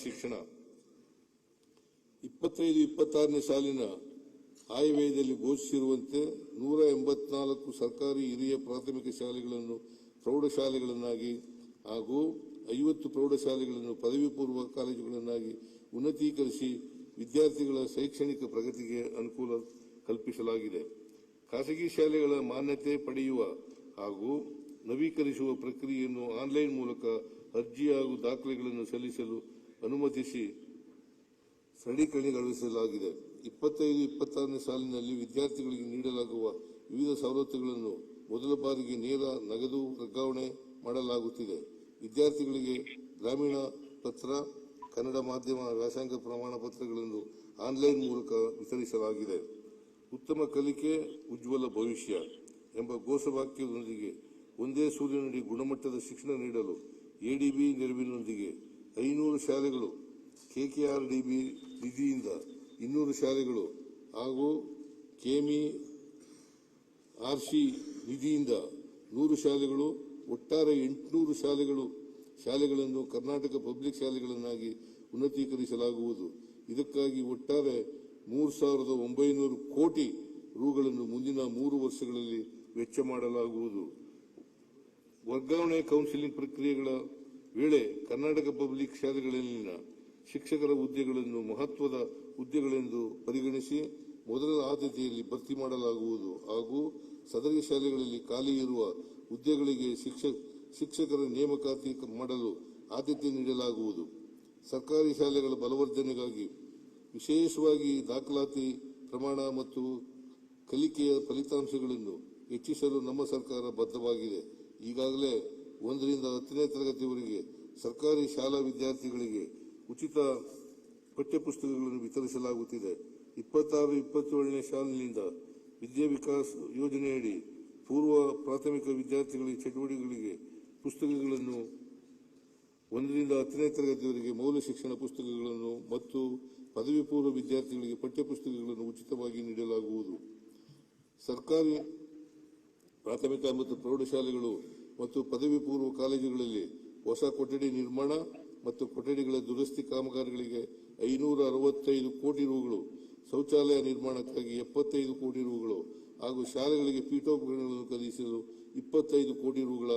ಶಿಕ್ಷಣ 25-26ನೇ ಸಾಲಿನ ಆಯವ್ಯಯದಲ್ಲಿ ಘೋಷಿಸಿರುವಂತೆ 184 ಸರ್ಕಾರಿ ಹಿರಿಯ ಪ್ರಾಥಮಿಕ ಶಾಲೆಗಳನ್ನು ಪ್ರೌಢಶಾಲೆಗಳನ್ನಾಗಿ ಹಾಗೂ 50 ಪ್ರೌಢಶಾಲೆಗಳನ್ನು ಪದವಿ ಪೂರ್ವ ಕಾಲೇಜುಗಳನ್ನಾಗಿ ಉನ್ನತೀಕರಿಸಿ ವಿದ್ಯಾರ್ಥಿಗಳ ಶೈಕ್ಷಣಿಕ ಪ್ರಗತಿಗೆ ಅನುಕೂಲ ಕಲ್ಪಿಸಲಾಗಿದೆ. ಖಾಸಗಿ ಶಾಲೆಗಳ ಮಾನ್ಯತೆ ಪಡೆಯುವ ಹಾಗೂ ನವೀಕರಿಸುವ ಪ್ರಕ್ರಿಯೆಯನ್ನು ಆನ್ಲೈನ್ ಮೂಲಕ ಅರ್ಜಿ ಹಾಗೂ ದಾಖಲೆಗಳನ್ನು ಸಲ್ಲಿಸಲು ಅನುಮತಿಸಿ ಸರಳೀಕರಣಗೊಳಿಸಲಾಗಿದೆ. 25-26ನೇ ಸಾಲಿನಲ್ಲಿ ವಿದ್ಯಾರ್ಥಿಗಳಿಗೆ ನೀಡಲಾಗುವ ವಿವಿಧ ಸವಲತ್ತುಗಳನ್ನು ಮೊದಲ ಬಾರಿಗೆ ನೇರ ನಗದು ವರ್ಗಾವಣೆ ಮಾಡಲಾಗುತ್ತಿದೆ. ವಿದ್ಯಾರ್ಥಿಗಳಿಗೆ ಗ್ರಾಮೀಣ ಪತ್ರ, ಕನ್ನಡ ಮಾಧ್ಯಮ ವ್ಯಾಸಂಗ ಪ್ರಮಾಣ ಪತ್ರಗಳನ್ನು ಆನ್ಲೈನ್ ಮೂಲಕ ವಿತರಿಸಲಾಗಿದೆ. ಉತ್ತಮ ಕಲಿಕೆ ಉಜ್ವಲ ಭವಿಷ್ಯ ಎಂಬ ಘೋಷವಾಕ್ಯದೊಂದಿಗೆ ಒಂದೇ ಸೂರಿನಡಿ ಗುಣಮಟ್ಟದ ಶಿಕ್ಷಣ ನೀಡಲು ಎಡಿಬಿ ನೆರವಿನೊಂದಿಗೆ 500 ಶಾಲೆಗಳು, ಕೆಕೆಆರ್ಡಿಬಿ ನಿಧಿಯಿಂದ 200 ಶಾಲೆಗಳು ಹಾಗೂ ಕೆಎಂಇಆರ್ಸಿ ನಿಧಿಯಿಂದ 100 ಶಾಲೆಗಳು, ಒಟ್ಟಾರೆ 800 ಶಾಲೆಗಳನ್ನು ಕರ್ನಾಟಕ ಪಬ್ಲಿಕ್ ಶಾಲೆಗಳನ್ನಾಗಿ ಉನ್ನತೀಕರಿಸಲಾಗುವುದು. ಇದಕ್ಕಾಗಿ ಒಟ್ಟಾರೆ 3,900 ಕೋಟಿ ರುಗಳನ್ನು ಮುಂದಿನ 3 ವರ್ಷಗಳಲ್ಲಿ ವೆಚ್ಚ ಮಾಡಲಾಗುವುದು. ವರ್ಗಾವಣೆ ಕೌನ್ಸಿಲಿಂಗ್ ಪ್ರಕ್ರಿಯೆಗಳ ವೇಳೆ ಕರ್ನಾಟಕ ಪಬ್ಲಿಕ್ ಶಾಲೆಗಳಲ್ಲಿನ ಶಿಕ್ಷಕರ ಹುದ್ದೆಗಳನ್ನು ಮಹತ್ವದ ಹುದ್ದೆಗಳೆಂದು ಪರಿಗಣಿಸಿ ಮೊದಲ ಆದ್ಯತೆಯಲ್ಲಿ ಭರ್ತಿ ಮಾಡಲಾಗುವುದು ಹಾಗೂ ಸದರಿ ಶಾಲೆಗಳಲ್ಲಿ ಖಾಲಿ ಇರುವ ಹುದ್ದೆಗಳಿಗೆ ಶಿಕ್ಷಕರ ನೇಮಕಾತಿ ಮಾಡಲು ಆದ್ಯತೆ ನೀಡಲಾಗುವುದು. ಸರ್ಕಾರಿ ಶಾಲೆಗಳ ಬಲವರ್ಧನೆಗಾಗಿ ವಿಶೇಷವಾಗಿ ದಾಖಲಾತಿ ಪ್ರಮಾಣ ಮತ್ತು ಕಲಿಕೆಯ ಫಲಿತಾಂಶಗಳನ್ನು ಹೆಚ್ಚಿಸಲು ನಮ್ಮ ಸರ್ಕಾರ ಬದ್ಧವಾಗಿದೆ. ಈಗಾಗಲೇ 1ರಿಂದ 10ನೇ ತರಗತಿವರೆಗೆ ಸರ್ಕಾರಿ ಶಾಲಾ ವಿದ್ಯಾರ್ಥಿಗಳಿಗೆ ಉಚಿತ ಪಠ್ಯಪುಸ್ತಕಗಳನ್ನು ವಿತರಿಸಲಾಗುತ್ತಿದೆ. 26-27ನೇ ಸಾಲಿನಿಂದ ವಿದ್ಯಾ ವಿಕಾಸ ಯೋಜನೆಯಡಿ ಪೂರ್ವ ಪ್ರಾಥಮಿಕ ವಿದ್ಯಾರ್ಥಿಗಳಿಗೆ ಚಟುವಟಿಕೆಗಳಿಗೆ ಪುಸ್ತಕಗಳನ್ನು 1ರಿಂದ 10ನೇ ತರಗತಿವರೆಗೆ ಮೌಲ್ಯ ಶಿಕ್ಷಣ ಪುಸ್ತಕಗಳನ್ನು ಮತ್ತು ಪದವಿ ಪೂರ್ವ ವಿದ್ಯಾರ್ಥಿಗಳಿಗೆ ಪಠ್ಯಪುಸ್ತಕಗಳನ್ನು ಉಚಿತವಾಗಿ ನೀಡಲಾಗುವುದು. ಸರ್ಕಾರಿ ಪ್ರಾಥಮಿಕ ಮತ್ತು ಪ್ರೌಢಶಾಲೆಗಳು ಮತ್ತು ಪದವಿ ಪೂರ್ವ ಕಾಲೇಜುಗಳಲ್ಲಿ ಹೊಸ ಕೊಠಡಿ ನಿರ್ಮಾಣ ಮತ್ತು ಕೊಠಡಿಗಳ ದುರಸ್ತಿ ಕಾಮಗಾರಿಗಳಿಗೆ 565 ಕೋಟಿ ರುಗಳು, ಶೌಚಾಲಯ ನಿರ್ಮಾಣಕ್ಕಾಗಿ 75 ಕೋಟಿ ರುಗಳು ಹಾಗೂ ಶಾಲೆಗಳಿಗೆ ಪೀಠೋಪಕರಣಗಳನ್ನು ಖರೀದಿಸಲು 25 ಕೋಟಿ ರುಗಳ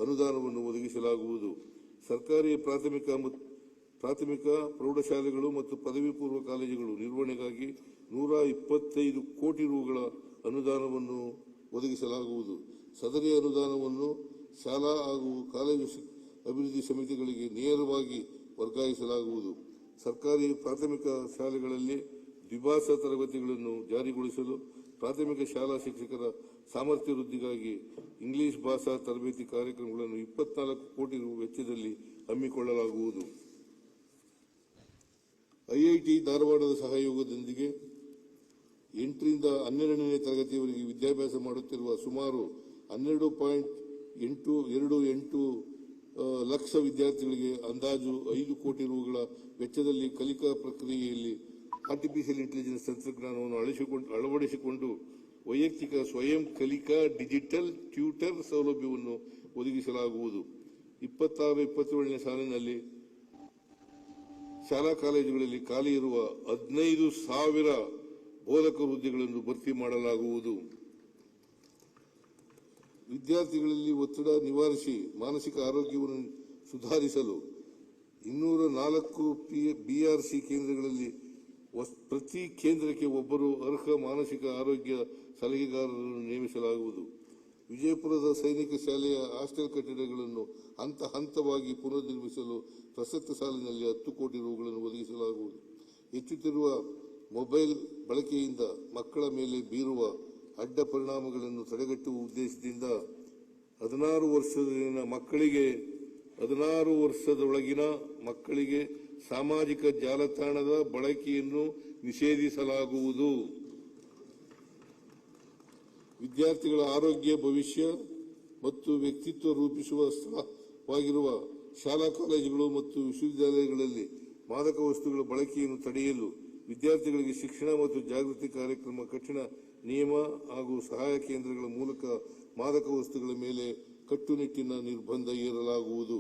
ಅನುದಾನವನ್ನು ಒದಗಿಸಲಾಗುವುದು. ಸರ್ಕಾರಿ ಪ್ರಾಥಮಿಕ ಪ್ರೌಢಶಾಲೆಗಳು ಮತ್ತು ಪದವಿ ಪೂರ್ವ ಕಾಲೇಜುಗಳು ನಿರ್ವಹಣೆಗಾಗಿ 125 ಕೋಟಿ ರುಗಳ ಅನುದಾನವನ್ನು ಒದಗಿಸಲಾಗುವುದು. ಸದರಿ ಅನುದಾನವನ್ನು ಶಾಲಾ ಹಾಗೂ ಕಾಲೇಜು ಅಭಿವೃದ್ಧಿ ಸಮಿತಿಗಳಿಗೆ ನೇರವಾಗಿ ವರ್ಗಾಯಿಸಲಾಗುವುದು. ಸರ್ಕಾರಿ ಪ್ರಾಥಮಿಕ ಶಾಲೆಗಳಲ್ಲಿ ದ್ವಿಭಾಷಾ ತರಗತಿಗಳನ್ನು ಜಾರಿಗೊಳಿಸಲು ಪ್ರಾಥಮಿಕ ಶಾಲಾ ಶಿಕ್ಷಕರ ಸಾಮರ್ಥ್ಯ ವೃದ್ಧಿಗಾಗಿ ಇಂಗ್ಲಿಷ್ ಭಾಷಾ ತರಬೇತಿ ಕಾರ್ಯಕ್ರಮಗಳನ್ನು 24 ಕೋಟಿ ರು ವೆಚ್ಚದಲ್ಲಿ ಹಮ್ಮಿಕೊಳ್ಳಲಾಗುವುದು. ಐಐಟಿ ಧಾರವಾಡದ ಸಹಯೋಗದೊಂದಿಗೆ 8ರಿಂದ 12ನೇ ತರಗತಿಯವರೆಗೆ ವಿದ್ಯಾಭ್ಯಾಸ ಮಾಡುತ್ತಿರುವ ಸುಮಾರು 12.28 ಲಕ್ಷ ವಿದ್ಯಾರ್ಥಿಗಳಿಗೆ ಅಂದಾಜು 5 ಕೋಟಿ ರುಗಳ ವೆಚ್ಚದಲ್ಲಿ ಕಲಿಕಾ ಪ್ರಕ್ರಿಯೆಯಲ್ಲಿ ಆರ್ಟಿಫಿಷಿಯಲ್ ಇಂಟೆಲಿಜೆನ್ಸ್ ತಂತ್ರಜ್ಞಾನವನ್ನು ಅಳವಡಿಸಿಕೊಂಡು ವೈಯಕ್ತಿಕ ಸ್ವಯಂ ಕಲಿಕಾ ಡಿಜಿಟಲ್ ಟ್ಯೂಟರ್ ಸೌಲಭ್ಯವನ್ನು ಒದಗಿಸಲಾಗುವುದು. 26-27ನೇ ಸಾಲಿನಲ್ಲಿ ಶಾಲಾ ಕಾಲೇಜುಗಳಲ್ಲಿ ಖಾಲಿ ಇರುವ 15,000 ಬೋಧಕರ ಹುದ್ದೆಗಳನ್ನು ಭರ್ತಿ ಮಾಡಲಾಗುವುದು. ವಿದ್ಯಾರ್ಥಿಗಳಲ್ಲಿ ಒತ್ತಡ ನಿವಾರಿಸಿ ಮಾನಸಿಕ ಆರೋಗ್ಯವನ್ನು ಸುಧಾರಿಸಲು 204 ಬಿಆರ್ಸಿ ಕೇಂದ್ರಗಳಲ್ಲಿ ಪ್ರತಿ ಕೇಂದ್ರಕ್ಕೆ ಒಬ್ಬರು ಅರ್ಹ ಮಾನಸಿಕ ಆರೋಗ್ಯ ಸಲಹೆಗಾರರನ್ನು ನೇಮಿಸಲಾಗುವುದು. ವಿಜಯಪುರದ ಸೈನಿಕ ಶಾಲೆಯ ಹಾಸ್ಟೆಲ್ ಕಟ್ಟಡಗಳನ್ನು ಹಂತ ಹಂತವಾಗಿ ಪುನರ್ನಿರ್ಮಿಸಲು ಪ್ರಸಕ್ತ ಸಾಲಿನಲ್ಲಿ 10 ಕೋಟಿ ರುಗಳನ್ನು ಒದಗಿಸಲಾಗುವುದು. ಹೆಚ್ಚುತ್ತಿರುವ ಮೊಬೈಲ್ ಬಳಕೆಯಿಂದ ಮಕ್ಕಳ ಮೇಲೆ ಬೀರುವ ಅಡ್ಡ ಪರಿಣಾಮಗಳನ್ನು ತಡೆಗಟ್ಟುವ ಉದ್ದೇಶದಿಂದ 16 ವರ್ಷದೊಳಗಿನ ಮಕ್ಕಳಿಗೆ ಸಾಮಾಜಿಕ ಜಾಲತಾಣದ ಬಳಕೆಯನ್ನು ನಿಷೇಧಿಸಲಾಗುವುದು. ವಿದ್ಯಾರ್ಥಿಗಳ ಆರೋಗ್ಯ, ಭವಿಷ್ಯ ಮತ್ತು ವ್ಯಕ್ತಿತ್ವ ರೂಪಿಸುವ ಸ್ಥಳವಾಗಿರುವ ಶಾಲಾ ಕಾಲೇಜುಗಳು ಮತ್ತು ವಿಶ್ವವಿದ್ಯಾಲಯಗಳಲ್ಲಿ ಮಾದಕ ವಸ್ತುಗಳ ಬಳಕೆಯನ್ನು ತಡೆಯಲು ವಿದ್ಯಾರ್ಥಿಗಳಿಗೆ ಶಿಕ್ಷಣ ಮತ್ತು ಜಾಗೃತಿ ಕಾರ್ಯಕ್ರಮ, ಕಠಿಣ ನಿಯಮ ಹಾಗೂ ಸಹಾಯ ಕೇಂದ್ರಗಳ ಮೂಲಕ ಮಾದಕ ವಸ್ತುಗಳ ಮೇಲೆ ಕಟ್ಟುನಿಟ್ಟಿನ ನಿರ್ಬಂಧ ಹೇರಲಾಗುವುದು.